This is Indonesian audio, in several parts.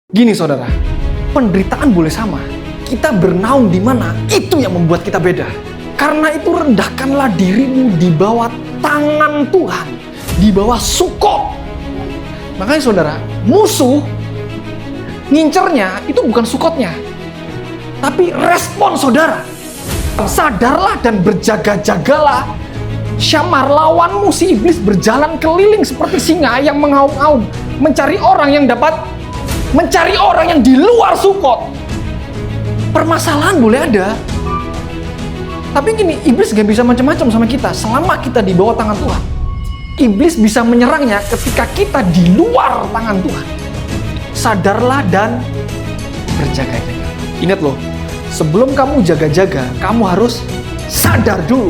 Gini saudara, penderitaan boleh sama. Kita bernaung di mana, itu yang membuat kita beda. Karena itu rendahkanlah dirimu di bawah tangan Tuhan, di bawah Sukot. Makanya saudara, musuh ngincernya itu bukan Sukotnya, tapi respon saudara. Sadarlah dan berjaga-jagalah. Syamar lawanmu si iblis berjalan keliling seperti singa yang mengaum-aum, mencari orang yang di luar Sukot. Permasalahan boleh ada, tapi gini, iblis gak bisa macam-macam sama kita selama kita di bawah tangan Tuhan. Iblis bisa menyerangnya ketika kita di luar tangan Tuhan. Sadarlah dan berjaga-jaga. Ingat loh, sebelum kamu jaga-jaga, kamu harus sadar dulu.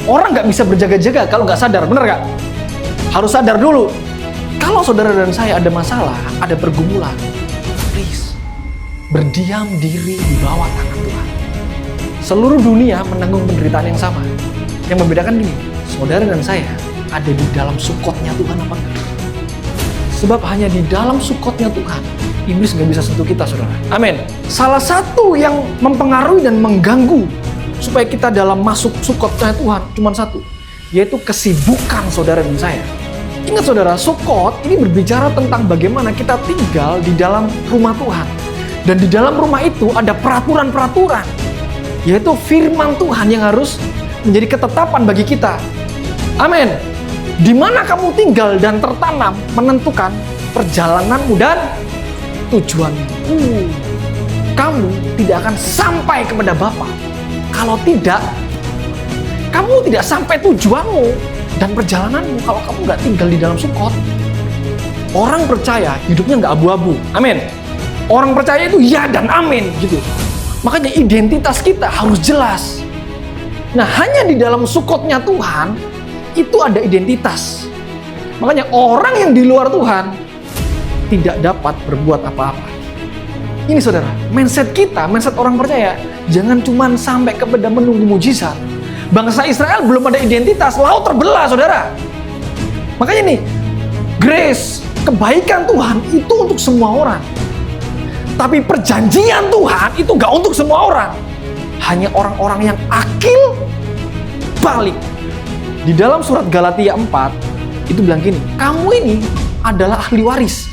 Orang gak bisa berjaga-jaga kalau gak sadar, bener gak? Harus sadar dulu. Kalau saudara dan saya ada masalah, ada pergumulan, please, berdiam diri di bawah tangan Tuhan. Seluruh dunia menanggung penderitaan yang sama. Yang membedakan gini, saudara dan saya ada di dalam Sukotnya Tuhan apa enggak? Sebab hanya di dalam Sukotnya Tuhan, iblis gak bisa sentuh kita, saudara. Amin. Salah satu yang mempengaruhi dan mengganggu supaya kita dalam masuk Sukotnya Tuhan cuma satu, yaitu kesibukan saudara dan saya. Ingat saudara, Sukot ini berbicara tentang bagaimana kita tinggal di dalam rumah Tuhan. Dan di dalam rumah itu ada peraturan-peraturan, yaitu firman Tuhan yang harus menjadi ketetapan bagi kita. Amin. Di mana kamu tinggal dan tertanam menentukan perjalananmu dan tujuanmu. Kamu tidak akan sampai kepada Bapa. Kalau tidak, kamu tidak sampai tujuanmu dan perjalananmu kalau kamu nggak tinggal di dalam Sukot. Orang percaya hidupnya nggak abu-abu. Amin. Orang percaya itu ya dan amin gitu. Makanya identitas kita harus jelas. Nah, hanya di dalam Sukotnya Tuhan itu ada identitas. Makanya orang yang di luar Tuhan tidak dapat berbuat apa-apa. Ini saudara, mindset kita, mindset orang percaya, jangan cuma sampai kepada menunggu mujizat. Bangsa Israel belum ada identitas, laut terbelah saudara. Makanya nih, grace, kebaikan Tuhan itu untuk semua orang. Tapi perjanjian Tuhan itu gak untuk semua orang. Hanya orang-orang yang akil balik. Di dalam surat Galatia 4, itu bilang gini, kamu ini adalah ahli waris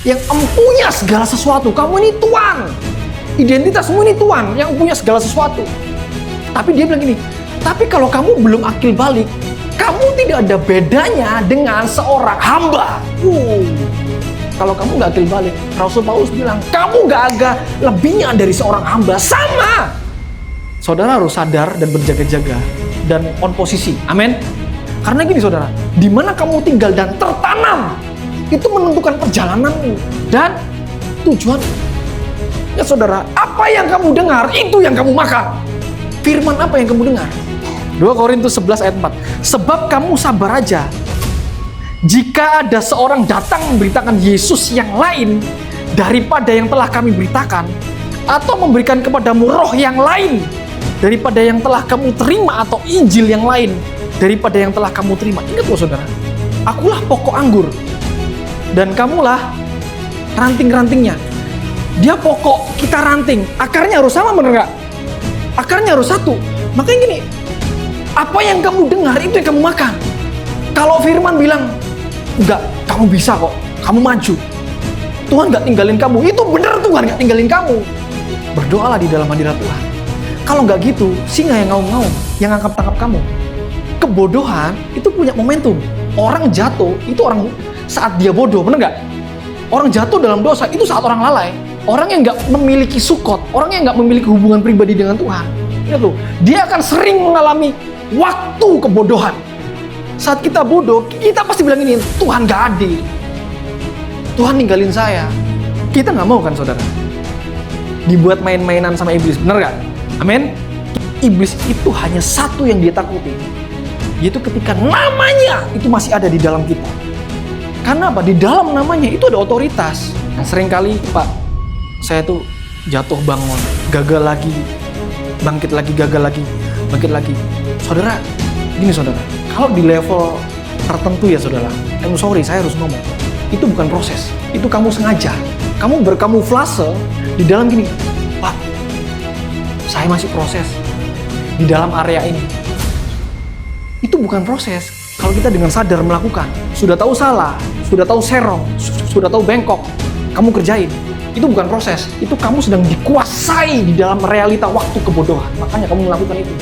yang empunya segala sesuatu. Kamu ini tuan. Identitasmu ini tuan yang punya segala sesuatu. Tapi dia bilang gini, tapi kalau kamu belum akil balik, kamu tidak ada bedanya dengan seorang hamba. Kalau kamu gak akil balik, Rasul Paulus bilang, kamu gak agak lebihnya dari seorang hamba. Sama. Saudara harus sadar dan berjaga-jaga dan on posisi. Amin. Karena gini saudara, di mana kamu tinggal dan tertanam, itu menentukan perjalananmu dan tujuan. Ya saudara, apa yang kamu dengar, itu yang kamu makan. Firman apa yang kamu dengar? 2 Korintus 11 ayat 4. Sebab kamu sabar aja. Jika ada seorang datang memberitakan Yesus yang lain daripada yang telah kami beritakan, atau memberikan kepadamu roh yang lain daripada yang telah kamu terima, atau Injil yang lain daripada yang telah kamu terima. Ingat loh saudara, akulah pokok anggur dan kamulah ranting-rantingnya. Dia pokok, kita ranting. Akarnya harus sama, bener gak? Akarnya harus satu. Makanya gini, apa yang kamu dengar itu yang kamu makan. Kalau firman bilang, enggak, kamu bisa kok, kamu maju, Tuhan gak tinggalin kamu, itu bener, Tuhan gak tinggalin kamu. Berdoalah di dalam hadirat Tuhan. Kalau nggak gitu, singa yang ngaum-ngaum, yang angkat-tangkap kamu. Kebodohan itu punya momentum. Orang jatuh itu orang saat dia bodoh, bener nggak? Orang jatuh dalam dosa itu saat orang lalai. Orang yang nggak memiliki Sukot, orang yang nggak memiliki hubungan pribadi dengan Tuhan, lihat loh, dia akan sering mengalami waktu kebodohan. Saat kita bodoh, kita pasti bilang ini, Tuhan nggak adil, Tuhan ninggalin saya. Kita nggak mau kan saudara dibuat main-mainan sama iblis, bener nggak? Amin. Iblis itu hanya satu yang dia takuti, yaitu ketika namanya itu masih ada di dalam kita. Karena apa? Di dalam namanya itu ada otoritas. Nah, seringkali Pak, saya tuh jatuh bangun, gagal lagi, bangkit lagi, gagal lagi, bangkit lagi. Saudara, gini saudara, kalau di level tertentu ya saudara, I'm sorry, saya harus ngomong, itu bukan proses, itu kamu sengaja. kamu berkamuflase di dalam gini, Pak, saya masih proses di dalam area ini. Itu bukan proses. Kalau kita dengan sadar melakukan, sudah tahu salah, sudah tahu serong, sudah tahu bengkok, kamu kerjain. Itu bukan proses, itu kamu sedang dikuasai di dalam realita waktu kebodohan. Makanya kamu melakukan itu.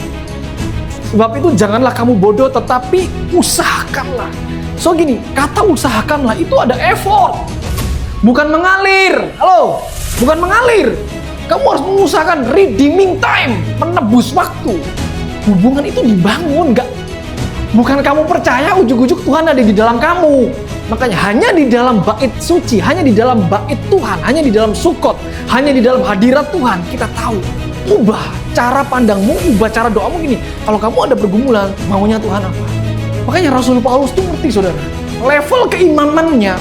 Sebab itu janganlah kamu bodoh, tetapi usahakanlah. So gini, kata usahakanlah itu ada effort. Bukan mengalir. Halo, bukan mengalir. Kamu harus mengusahakan redeeming time, menebus waktu. Hubungan itu dibangun, bukan kamu percaya ujuk-ujuk Tuhan ada di dalam kamu. Makanya hanya di dalam bait suci, hanya di dalam bait Tuhan, hanya di dalam Sukot, hanya di dalam hadirat Tuhan kita tahu. Ubah cara pandangmu, ubah cara doamu gini. Kalau kamu ada pergumulan, maunya Tuhan apa? Makanya Rasul Paulus tuh ngerti, saudara. Level keimanannya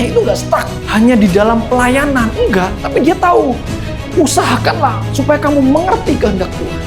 itu gak stuck hanya di dalam pelayanan, enggak. Tapi dia tahu, usahakanlah supaya kamu mengerti kehendak Tuhan.